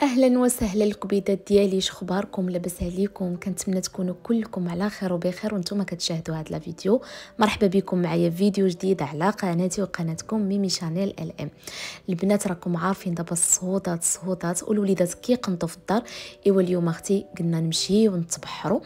اهلا وسهلا الكبيدات ديالي، شخباركم؟ لاباس عليكم؟ كنتمنى تكونوا كلكم على خير وبخير وانتم كتشاهدوا هذا الفيديو. مرحبا بكم معايا فيديو جديد على قناتي وقناتكم ميمي شانيل ال ام. البنات راكم عارفين دابا الصهودات والوليدات كيقنطوا في الدار. ايوا اليوم اختي قلنا نمشي ونتبحروا.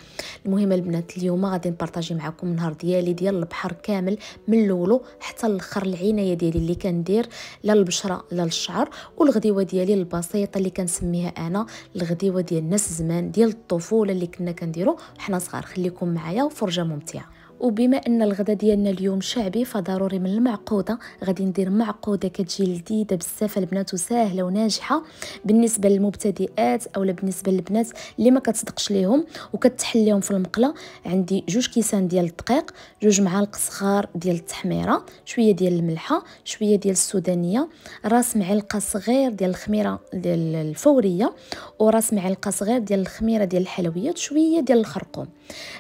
المهم البنات اليوم غادي نبارطاجي معكم النهار ديالي ديال البحر كامل من الاولو حتى الاخر، العنايه ديالي اللي كندير لا البشره لا الشعر، والغديوه ديالي البسيطه اللي كنسميها انا الغديوه ديال الناس زمان ديال الطفوله اللي كنا كنديروا حنا صغار. خليكم معايا وفرجه ممتعه. وبما ان الغدا ديالنا اليوم شعبي فضروري من المعقوده غادي ندير معقوده كتجي لذيذه بزاف البنات وسهله وناجحه بالنسبه للمبتدئات اولا بالنسبه للبنات اللي ما كتصدقش ليهم وكتحليهم في المقله. عندي 2 كيسان ديال الدقيق، 2 معالق صغار ديال التحميره، شويه ديال الملحه، شويه ديال السودانيه، راس معلقه صغير ديال الخميره ديال الفوريه، وراس معلقه صغير ديال الخميره ديال الحلويات، شويه ديال الخرقوم.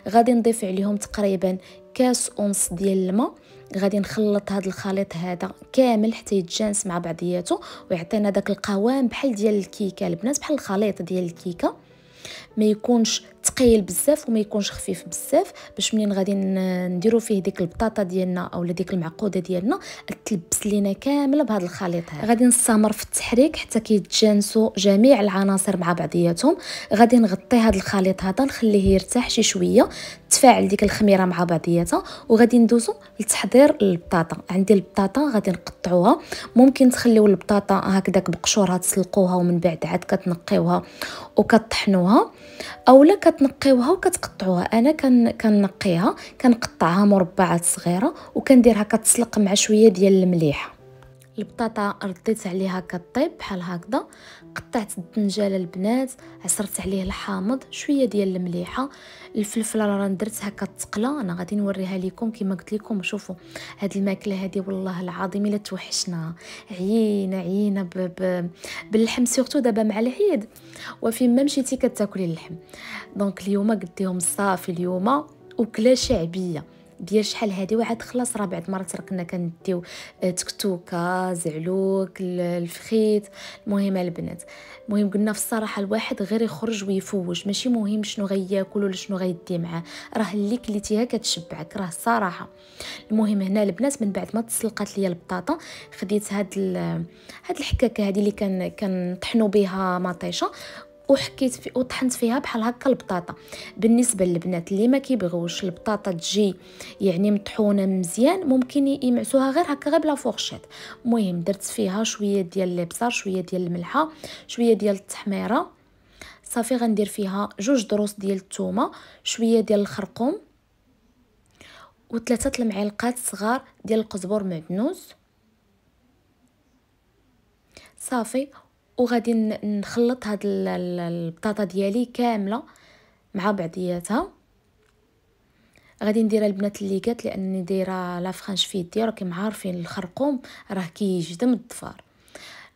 غادي نضيف عليهم تقريبا كاس ونص ديال الماء. غادي نخلط هذا الخليط هذا كامل حتى يتجانس مع بعضياته ويعطينا داك القوام بحال ديال الكيكه البنات، بحال الخليط ديال الكيكه. ما يكونش ثقيل بزاف وما يكونش خفيف بزاف باش منين غادي نديروا فيه ديك البطاطا ديالنا اولا ديك المعقوده ديالنا تلبس لينا كامله بهذا الخليط هذا. غادي نستمر في التحريك حتى كيتجانسوا جميع العناصر مع بعضياتهم. غادي نغطي هذا الخليط هذا نخليه يرتاح شي شويه تفاعل ديك الخميره مع بعضياتها، وغادي ندوزو لتحضير البطاطا. عندي البطاطا غادي نقطعوها، ممكن تخليو البطاطا هكذاك بقشورها تسلقوها ومن بعد عاد كتنقيوها وكطحنوها اولا كتنقيوها وكتقطعوها. انا كنقيها كنقطعها مربعات صغيره وكنديرها كتسلق مع شويه ديال المليحه. البطاطا رديت عليها كطيب بحال هكذا، قطعت الدنجال البنات، عصرت عليه الحامض، شويه ديال المليحه، الفلفله راه درتها كتقلى. انا غادي نوريها لكم كما قلت لكم. شوفوا هاد الماكله هذه والله العظيم الا توحشنا، عيينا باللحم سورتو دابا مع العيد وفين ما مشيتي كتاكلي اللحم. دونك اليوم قلت لهم صافي اليوم وكله شعبيه ديال شحال هادي وعاد خلاص. راه بعد مرات راه كنا كنديو تكتوكه، زعلوك، الفخيت. المهم البنات، المهم قلنا في الصراحه الواحد غير يخرج ويفوج، ماشي مهم شنو غياكل ولا شنو غيدي معاه، راه اللي كليتيها كتشبعك راه الصراحه. المهم هنا البنات من بعد ما تسلقات ليا البطاطا خديت هاد الحكاكه هذه اللي كنطحنوا بها مطيشه وحكيت وطحنت فيها بحال هكا البطاطا. بالنسبه للبنات اللي ما كيبغيوش البطاطا تجي يعني مطحونه مزيان ممكن يمعسوها غير هكا غير بلا فورشيط. المهم درت فيها شويه ديال البصر، شويه ديال الملحه، شويه ديال التحميره. صافي غندير فيها 2 ضروس ديال الثومه، شويه ديال الخرقوم، و3 المعالق صغار ديال القزبر معدنوس. صافي وغادي نخلط هاد البطاطا ديالي كامله مع بعضياتها. غادي ندير البنات اللي قالت لانني دايره لا فرانش في يدي، راكم عارفين الخرقوم راه كيجدم الضفار.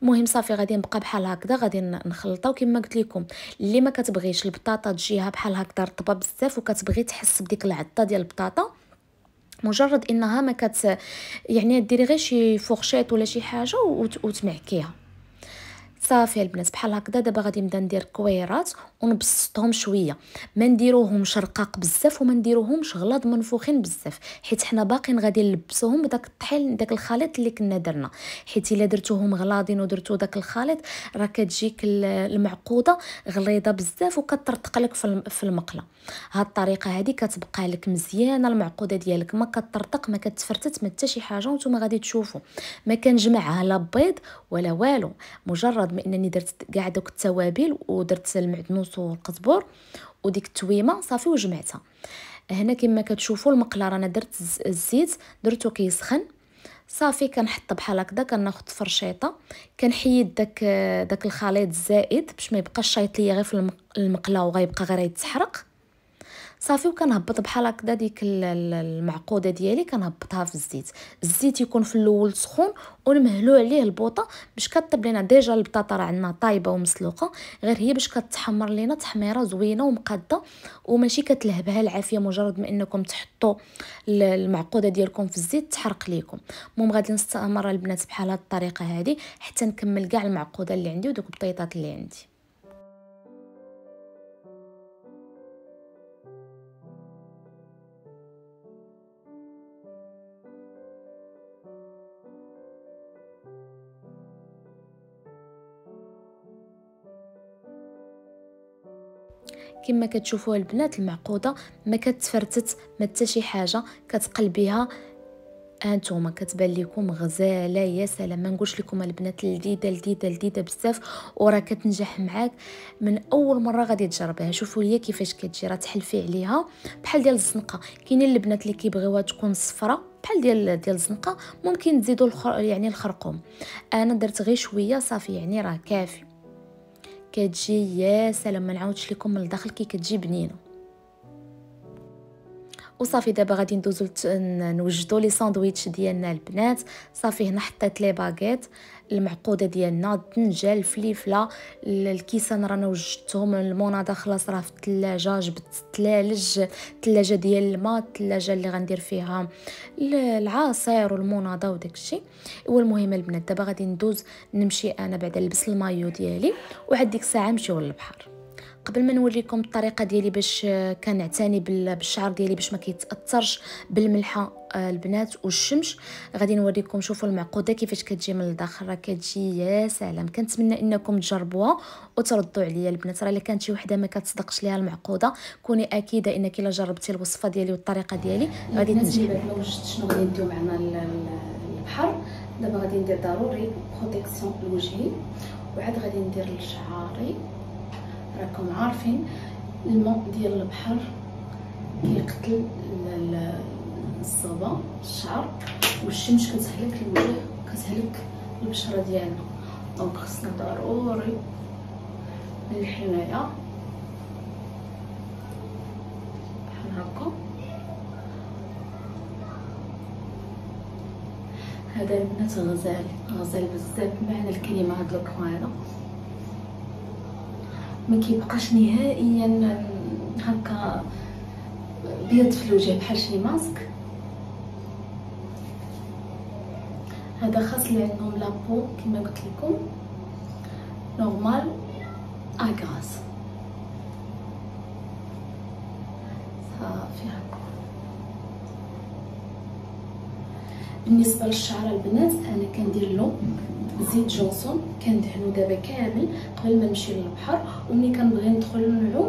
المهم صافي غادي نبقى بحال هكذا غادي نخلطها. وكما قلت لكم اللي ما كتبغيش البطاطا تجيها بحال هكذا رطبه بزاف وكتبغي تحس بديك العضه ديال البطاطا، مجرد انها ما يعني ديري غير شي فورشيط ولا شي حاجه وتمعكيها. صافي البنات بحال هكذا. دابا غادي نبدا ندير كويرات ونبسطهم شويه، ما نديروهمش رقاق بزاف وما نديروهمش غلاظ منفوخين بزاف، حيت حنا باقيين غادي نلبسوهم بداك الطحين داك الخليط اللي كنا درنا. حيت الا درتوهم غلاظين ودرتو داك الخليط راه كتجيك المعقوده غليظه بزاف وكترتق لك في المقله. هاد الطريقه هذه كتبقى لك مزيانه المعقوده ديالك، ما كترتق ما كتفرتت ما حتى شي حاجه. وانتم غادي تشوفوا ما كنجمعها لا بيض ولا والو، مجرد ما انني درت كاع دوك التوابل ودرت المعدنوس والقزبر وديك التويمه صافي وجمعتها. هنا كما كتشوفوا المقله رانا درت الزيت درتو كيسخن. صافي كنحط بحال هكذا كناخذ فرشيطه كنحيد داك الخليط الزائد باش ما يبقاش شايط ليا غير في المقله وغيبقى غير يتحرق. صافي وكنهبط بحال هكذا ديك المعقوده ديالي كنهبطها في الزيت يكون في الاول سخون ونمهلو عليه البوطه باش كطيب لينا. ديجا البطاطا راه عندنا طايبه ومسلوقه، غير هي باش كتحمر لينا تحميره زوينه ومقاده وماشي كتلهبها العافيه. مجرد ما انكم تحطوا المعقوده ديالكم في الزيت تحرق ليكم. المهم غادي نستمر البنات بحال هاد الطريقه هذه حتى نكمل كاع المعقوده اللي عندي ودوك البطيطات اللي عندي. كما كتشوفوها البنات المعقوده ما كتفرتت ما حتى شي حاجه، كتقلبيها هانتوما كتبان لكم غزاله يا سلام. ما نقولش لكم البنات لذيذه لذيذه لذيذه بزاف، وراه كتنجح معاك من اول مره غادي تجربيها. شوفوا ليا كيفاش كتجي، راه تحلفي عليها بحال ديال الزنقه. كاينين البنات اللي كيبغيوها تكون صفراء بحال ديال الزنقه، ممكن تزيدوا يعني الخرقوم. انا درت غير شويه صافي، يعني راه كافي. كتجي يا سلام، ما نعاودش لكم من الداخل كي كتجي بنينه. وصافي دابا غادي ندوزو نوجدوا لي ساندويتش ديالنا البنات. صافي هنا حطيت لي باغيت المعقوده ديالنا، الدنجه الفليفله الكيسان رانا وجدتهم. الموناضه خلاص راه في الثلاجه، جبت الثلاجه ديال الماء، الثلاجه اللي غندير فيها العصير والموناضه وداكشي. والمهم البنات دابا غادي ندوز نمشي انا بعدا نلبس المايو ديالي، وعاد ديك الساعه نمشيو للبحر. قبل ما نوريكم الطريقه ديالي باش كنعتني بالشعر ديالي باش ما كيتاثرش بالملحه البنات والشمس، غادي نوريكم. شوفوا المعقوده كيفاش كتجي من الداخل، راه كتجي يا سلام. كنتمنى انكم تجربوها وتردوا عليا البنات. راه الا كانت شي وحده ما كتصدقش ليها المعقوده، كوني اكيده انك الا جربتي الوصفه ديالي والطريقه ديالي غادي تنجحي. ما وجدت شنو غادي نديو معنا البحر. دابا غادي ندير ضروري بروتيكسيون لوجهي، وعاد غادي ندير لشعري. راكم عارفين الماء ديال البحر كيقتل الصبا الشعر، والشمس كتهلك الوجه كتهلك البشره ديالنا. دونك خصنا ضروري الحمايه بحال هكا. هذا البنات غزال بزاف بمعنى الكلمه. هاد الكرون هذا ما كيبقاش نهائيا هكا بيض في الوجه بحال شي ماسك. هذا خاص اللي عندهم لابو كما قلت لكم نورمال اغراس. صافي هكا. بالنسبه للشعر البنات انا كندير له زيت جونسون، كندهنو دابا كامل قبل ما نمشي للبحر. وملي كنبغي ندخل نعوم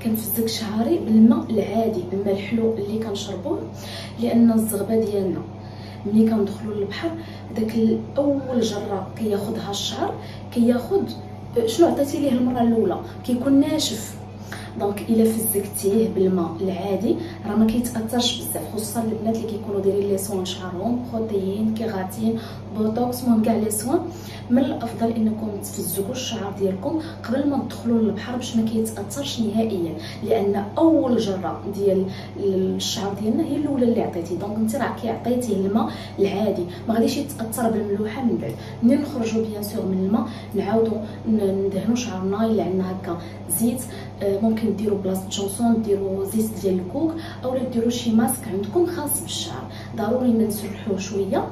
كنفزك شعري بالماء العادي، الماء الحلو اللي كنشربوه، لان الزغبه ديالنا ملي كندخلوا للبحر داك اول جره كياخذها الشعر كياخذ شنو عطيتي ليه المره الاولى كيكون ناشف. دونك الا فزكتيه بالماء العادي راه ما كيتاثرش بزاف، خصوصا البنات اللي كيكونوا دايرين لي سوان شعرهم بروتيين كيغاتين بوتوكس، المهم كاع لي سوان. من الافضل انكم تفزكوا الشعر ديالكم قبل ما تدخلوا للبحر باش ما كيتاثرش نهائيا، لان اول جره ديال الشعر ديالنا هي الاولى اللي عطيتي. دونك انت راه كيعطيتيه الماء العادي ما غاديش يتاثر بالملوحه من بعد. ملي نخرجوا بيان سور من الماء نعاودوا ندهنوا شعرنا. الا عندنا هكا زيت ممكن ديروا بلاصه جونسون ديروا زيت ديال الكوك، اولا ديروا شي ماسك عندكم خاص بالشعر. ضروري ما نسرحوه شويه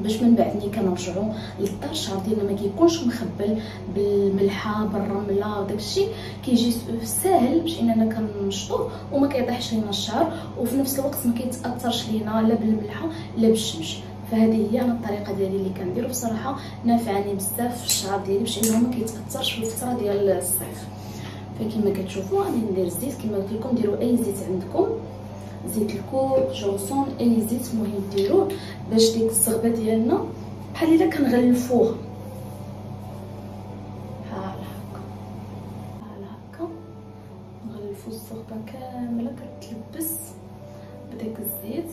باش من بعد ملي كنرجعوا للدار الشعر ديالنا ما كيكونش مخبل بالملحه بالرمله وداكشي، كيجي ساهل باش اننا كنشطوه وما كيطيحش لينا الشعر، وفي نفس الوقت ما كيتاثرش لينا لا بالملحه لا بالشمس. فهذه هي انا الطريقه ديالي اللي كندير، بصراحه نافعني بزاف في الشعر ديالي باش انه ما كيتاثرش في الفتره ديال الصيف. فكما كتشوفوا غادي ندير الزيت كما قلت لكم. ديروا اي زيت عندكم، زيت الكوك جونسون اي زيت مهم ديروه باش ديك الزغبه ديالنا بحال الا كنغلفوها بحال هكا نغلفوا الزغبه كامله كتلبس بداك الزيت.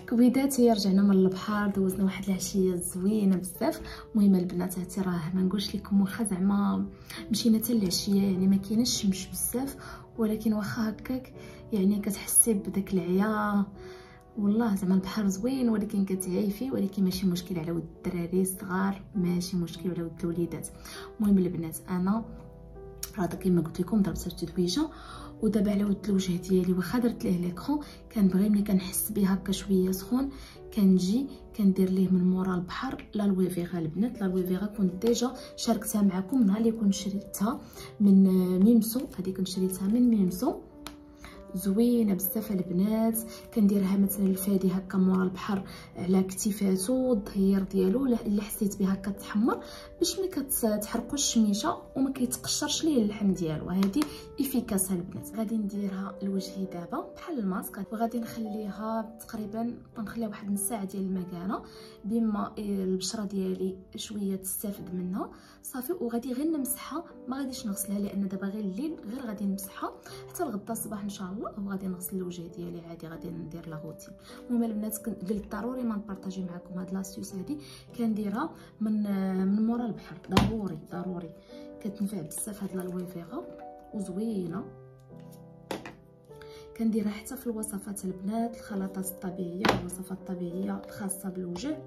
كويداتي رجعنا من البحر، دوزنا واحد العشيه زوينه بزاف. المهم البنات هاتي راه ما نقولش لكم واخا زعما مشينا حتى العشيه يعني ما كاينش الشمس بزاف، ولكن واخا هكاك يعني كتحسي بداك العيا. والله زعما البحر زوين ولكن كتعيفي، ولكن ماشي مشكل على ود الدراري الصغار، ماشي مشكل على ود الوليدات. المهم البنات انا راه كيما قلت لكم ضربت التدويجه، ودابا على ود الوجه ديالي واخا درت ليه ليكرون كنبغي ملي كنحس بيه هكا شويه سخون كنجي كندير ليه من مورا البحر لالوي فيغا. البنات لالوي فيغا كنت ديجا شاركتها معكم نهار اللي كنت شريتها من ميمسو، هذه كنت شريتها من ميمسو زوينه بزاف البنات. كنديرها مثلا الفادي هكا مورا البحر على كتيفاتو، الظهير ديالو الا حسيت بها كتحمر باش ما كتحرقوش الشميشه وما كيتقشرش ليه اللحم ديالو. هذه افيكاس البنات. غادي نديرها لوجهي دابا بحال الماسك، وغادي نخليها تقريبا نخليها واحد نص ساعه ديال المكانه بما البشره ديالي شويه تستافد منها صافي. وغادي غير نمسحها، ما غاديش نغسلها لان دابا غير الليل، غير غادي نمسحها حتى الغدا الصباح ان شاء الله وغادي نغسل الوجه ديالي عادي، غادي ندير لا روتين. المهم البنات قلت ضروري ما نبارطاجي معكم هاد لاستيوس هادي، كنديرها من مورا البحر، ضروري كتنفع بزاف هاد لالوي فيغا وزوينه. كنديرها حتى في الوصفات البنات، الخلطات الطبيعيه والوصفات الطبيعيه الخاصه بالوجه،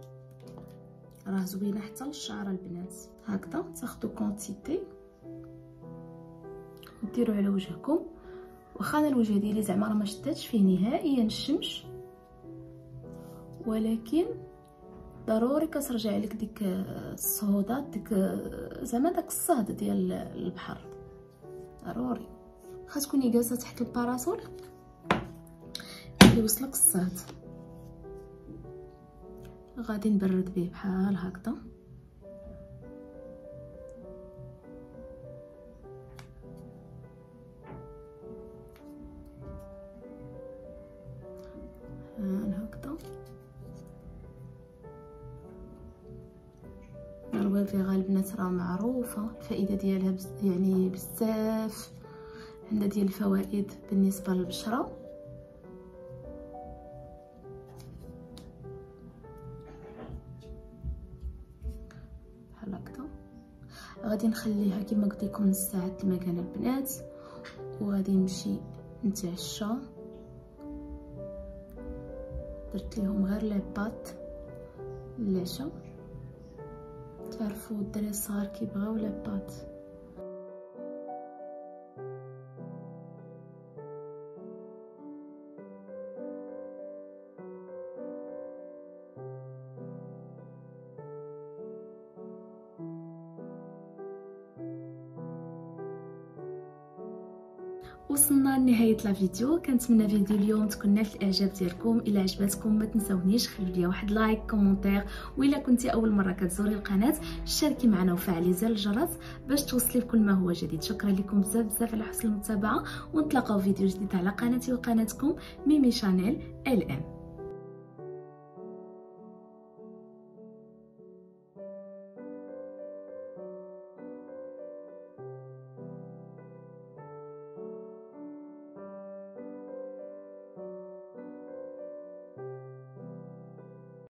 راه زوينه حتى للشعر البنات. هكذا تاخذوا كونتيتي ديروا على وجهكم. واخا انا الوجه ديالي زعما راه ما شداتش فيه نهائيا الشمس، ولكن ضروري كترجع لك ديك الصهودات، ديك زعما داك الصهد ديال البحر، ضروري خا تكوني جالسه تحت الباراسول يوصلك الصهد. غادي نبرد به بحال هكذا. هكذا لالوي فيغا البنات راه معروفه الفائده ديالها يعني بزاف، عندها ديال الفوائد بالنسبه للبشره. بحال هكذا غادي نخليها كما قلت لكم نص ساعه المكان البنات، وغادي نمشي نتعشى. درت ليهم غير لي بات للعشاء، تعرفوا الدراري الصغار كيبغيو لي بات. وصلنا لنهايه لا فيديو. كنتمنى فيديو اليوم تكون نالت الاعجاب ديالكم. الا عجبتكم ما تنساونيش خليو لي واحد لايك كومونتير، والا كنتي اول مره كتزوري القناه شاركي معنا وفعلي زر الجرس باش توصلي بكل ما هو جديد. شكرا لكم بزاف على حسن المتابعه، ونتلاقاو فيديو جديد على قناتي وقناتكم ميمي شانيل LM.